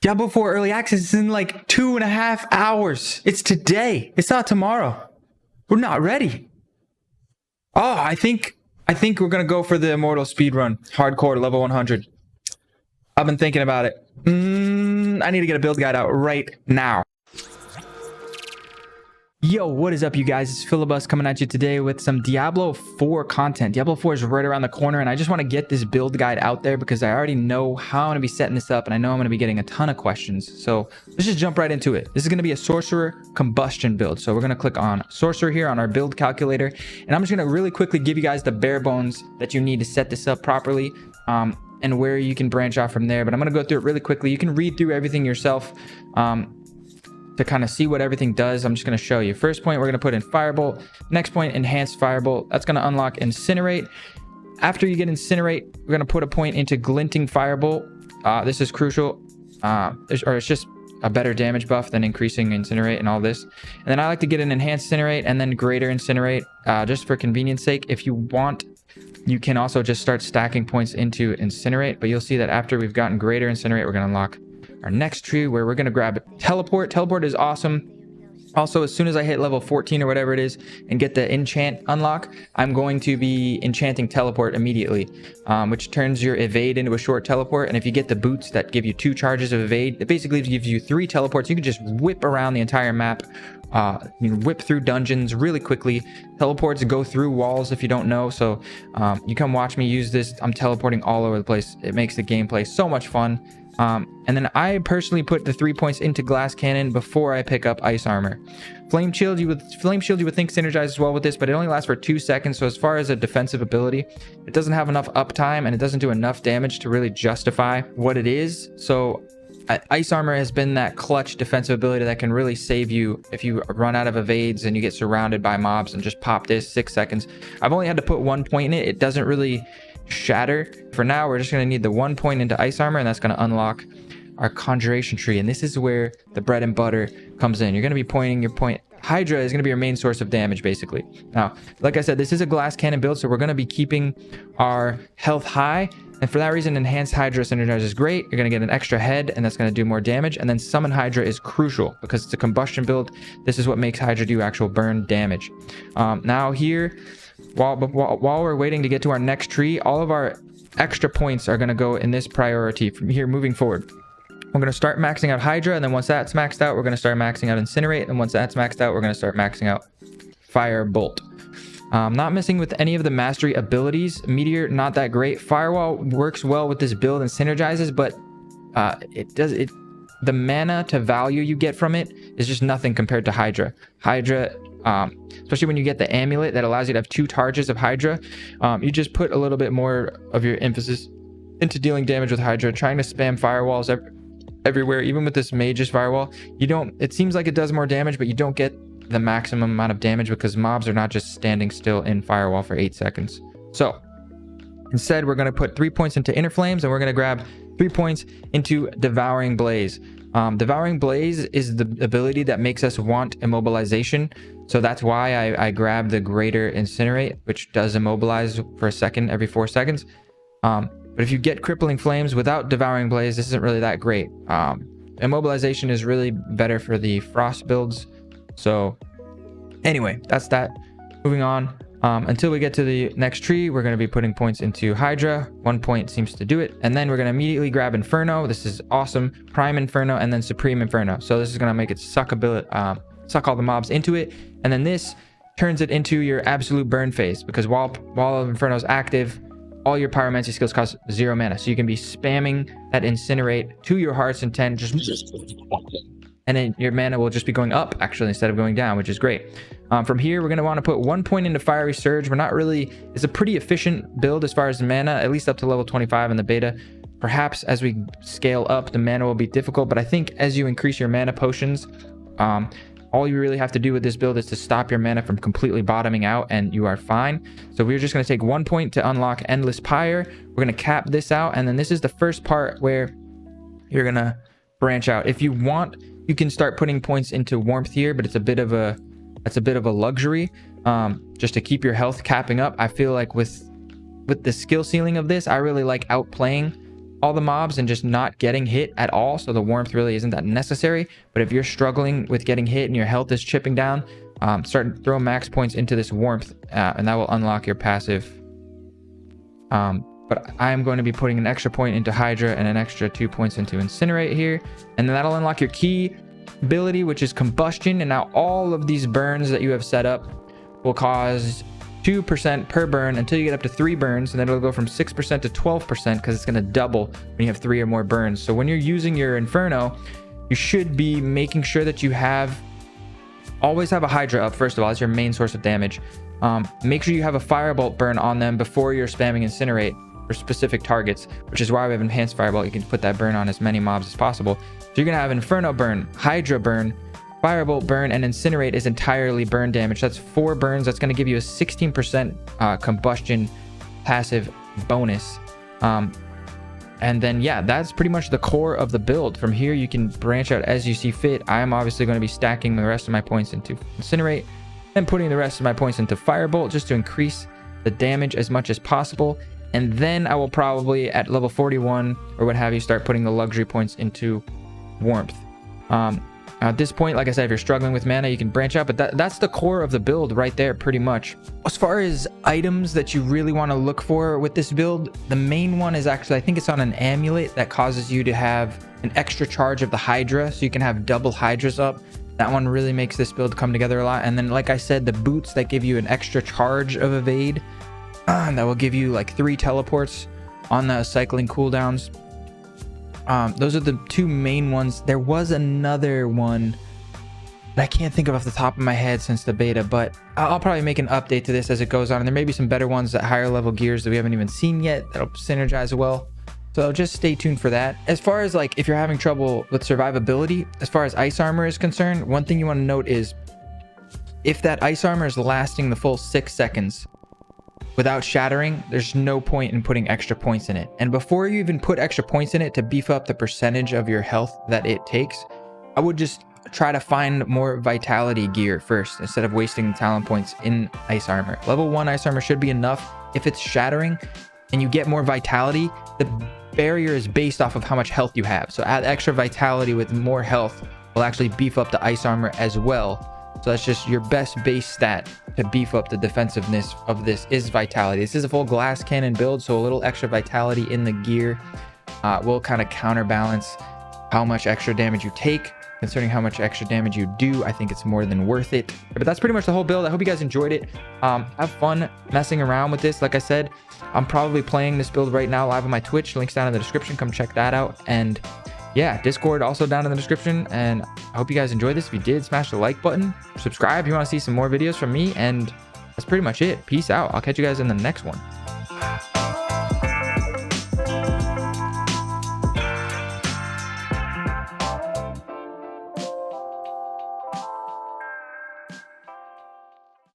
Diablo 4 early access is in like 2.5 hours. It's today. It's not tomorrow. We're not ready. Oh, I think we're gonna go for the immortal speedrun, hardcore level 100. I've been thinking about it. I need to get a build guide out right now. Yo, what is up, you guys? It's Philibus coming at you today with some Diablo 4 content. Diablo 4 is right around the corner, and I just want to get this build guide out there because I already know how I'm going to be setting this up, and I know I'm going to be getting a ton of questions. So let's just jump right into it. This is going to be a Sorcerer Combustion build. So we're going to click on Sorcerer here on our build calculator, and I'm just going to really quickly give you guys the bare bones that you need to set this up properly, and where you can branch off from there. But I'm going to go through it really quickly. You can read through everything yourself. To kind of see what everything does. I'm just going to show you. First point, we're going to put in Firebolt. Next point, Enhanced Firebolt. That's going to unlock Incinerate. After you get Incinerate, we're going to put a point into Glinting Firebolt. This is crucial, or it's just a better damage buff than increasing Incinerate and all this. And then I like to get an Enhanced Incinerate and then Greater Incinerate, just for convenience sake. If you want, you can also just start stacking points into Incinerate, but you'll see that after we've gotten Greater Incinerate, we're going to unlock our next tree, where we're going to grab Teleport. Teleport is awesome. Also, as soon as I hit level 14 or whatever it is and get the enchant unlock, I'm going to be enchanting Teleport immediately, which turns your evade into a short teleport. And if you get the boots that give you 2 charges of evade, it basically gives you 3 teleports. You can just whip around the entire map, whip through dungeons really quickly. Teleports go through walls if you don't know. So you come watch me use this. I'm teleporting all over the place. It makes the gameplay so much fun. And then I personally put the 3 points into Glass Cannon before I pick up Ice Armor. Flame Shield you would think synergizes well with this, but it only lasts for 2 seconds. So as far as a defensive ability, it doesn't have enough uptime and it doesn't do enough damage to really justify what it is. So Ice Armor has been that clutch defensive ability that can really save you if you run out of evades and you get surrounded by mobs, and just pop this 6 seconds. I've only had to put 1 point in it. It doesn't really shatter. For now, we're just going to need the 1 point into Ice Armor, and that's going to unlock our Conjuration Tree. And this is where the bread and butter comes in. You're going to be pointing your point. Hydra is going to be your main source of damage, basically. Now, like I said, this is a Glass Cannon build, so we're going to be keeping our health high. And for that reason, Enhanced Hydra Synergize is great. You're going to get an extra head, and that's going to do more damage. And then Summon Hydra is crucial because it's a combustion build. This is what makes Hydra do actual burn damage. Now here, while we're waiting to get to our next tree, all of our extra points are going to go in this priority from here moving forward. We're going to start maxing out Hydra, and then once that's maxed out, we're going to start maxing out Incinerate, and once that's maxed out, we're going to start maxing out Firebolt. Not messing with any of the mastery abilities. Meteor, not that great. Firewall works well with this build and synergizes, but the mana to value you get from it is just nothing compared to Hydra. Hydra, especially when you get the amulet that allows you to have 2 charges of Hydra, you just put a little bit more of your emphasis into dealing damage with Hydra, trying to spam firewalls everywhere. Even with this mage's firewall, it seems like it does more damage, but you don't get the maximum amount of damage because mobs are not just standing still in firewall for 8 seconds. So instead, we're going to put 3 points into Inner Flames, and we're going to grab 3 points into Devouring Blaze. Devouring Blaze is the ability that makes us want immobilization. So that's why I grabbed the Greater Incinerate, which does immobilize for a second every 4 seconds. But if you get Crippling Flames without Devouring Blaze, this isn't really that great. Immobilization is really better for the Frost builds. So anyway, that's that. Moving on. Until we get to the next tree, we're going to be putting points into Hydra. 1 point seems to do it. And then we're going to immediately grab Inferno. This is awesome. Prime Inferno and then Supreme Inferno. So this is going to make it suck all the mobs into it. And then this turns it into your absolute burn phase, because while Inferno is active, all your pyromancy skills cost 0 mana. So you can be spamming that Incinerate to your heart's intent, and then your mana will just be going up actually instead of going down, which is great. From here, we're going to want to put 1 point into Fiery Surge. It's a pretty efficient build as far as mana, at least up to level 25 in the beta. Perhaps as we scale up, the mana will be difficult, but I think as you increase your mana potions, all you really have to do with this build is to stop your mana from completely bottoming out, and you are fine. So we're just going to take 1 point to unlock Endless Pyre. We're going to cap this out, and then this is the first part where you're going to branch out. If you want, you can start putting points into Warmth here, but it's a bit of a luxury, just to keep your health capping up. I feel like with the skill ceiling of this, I really like outplaying all the mobs and just not getting hit at all, so the warmth really isn't that necessary. But if you're struggling with getting hit and your health is chipping down, start throwing max points into this warmth, and that will unlock your passive. But I am going to be putting an extra point into Hydra and an extra 2 points into Incinerate here, and then that'll unlock your key ability, which is Combustion. And now all of these burns that you have set up will cause 2% per burn until you get up to 3 burns, and then it'll go from 6% to 12% because it's going to double when you have 3 or more burns. So when you're using your Inferno, you should be making sure that you always have a Hydra up. First of all, as your main source of damage. Make sure you have a Firebolt burn on them before you're spamming Incinerate for specific targets, which is why we have Enhanced Firebolt. You can put that burn on as many mobs as possible. So you're going to have Inferno burn, Hydra burn, Firebolt burn, and Incinerate is entirely burn damage. That's 4 burns. That's going to give you a 16% combustion passive bonus. And then, yeah, that's pretty much the core of the build. From here, you can branch out as you see fit. I am obviously going to be stacking the rest of my points into Incinerate and putting the rest of my points into Firebolt just to increase the damage as much as possible. And then I will probably, at level 41 or what have you, start putting the luxury points into Warmth. At this point, like I said, if you're struggling with mana, you can branch out, but that's the core of the build right there, pretty much. As far as items that you really want to look for with this build, the main one is actually, I think it's on an amulet that causes you to have an extra charge of the Hydra, so you can have double Hydras up. That one really makes this build come together a lot. And then, like I said, the boots that give you an extra charge of evade, that will give you like 3 teleports on the cycling cooldowns. Those are the 2 main ones. There was another one that I can't think of off the top of my head since the beta, but I'll probably make an update to this as it goes on. And there may be some better ones at higher level gears that we haven't even seen yet that'll synergize well. So just stay tuned for that. As far as like if you're having trouble with survivability, as far as ice armor is concerned, one thing you want to note is if that ice armor is lasting the full 6 seconds without shattering, there's no point in putting extra points in it. And before you even put extra points in it to beef up the percentage of your health that it takes, I would just try to find more vitality gear first instead of wasting the talent points in ice armor. Level 1 ice armor should be enough. If it's shattering and you get more vitality, the barrier is based off of how much health you have. So add extra vitality with more health will actually beef up the ice armor as well. So that's just your best base stat to beef up the defensiveness of this is vitality. This is a full glass cannon build, so a little extra vitality in the gear will kind of counterbalance how much extra damage you take. Concerning how much extra damage you do, I think it's more than worth it. But that's pretty much the whole build. I hope you guys enjoyed it. Have fun messing around with this. Like I said, I'm probably playing this build right now live on my Twitch. Links down in the description. Come check that out. And yeah, Discord also down in the description. And I hope you guys enjoyed this. If you did, smash the like button. Subscribe if you want to see some more videos from me. And that's pretty much it. Peace out. I'll catch you guys in the next one.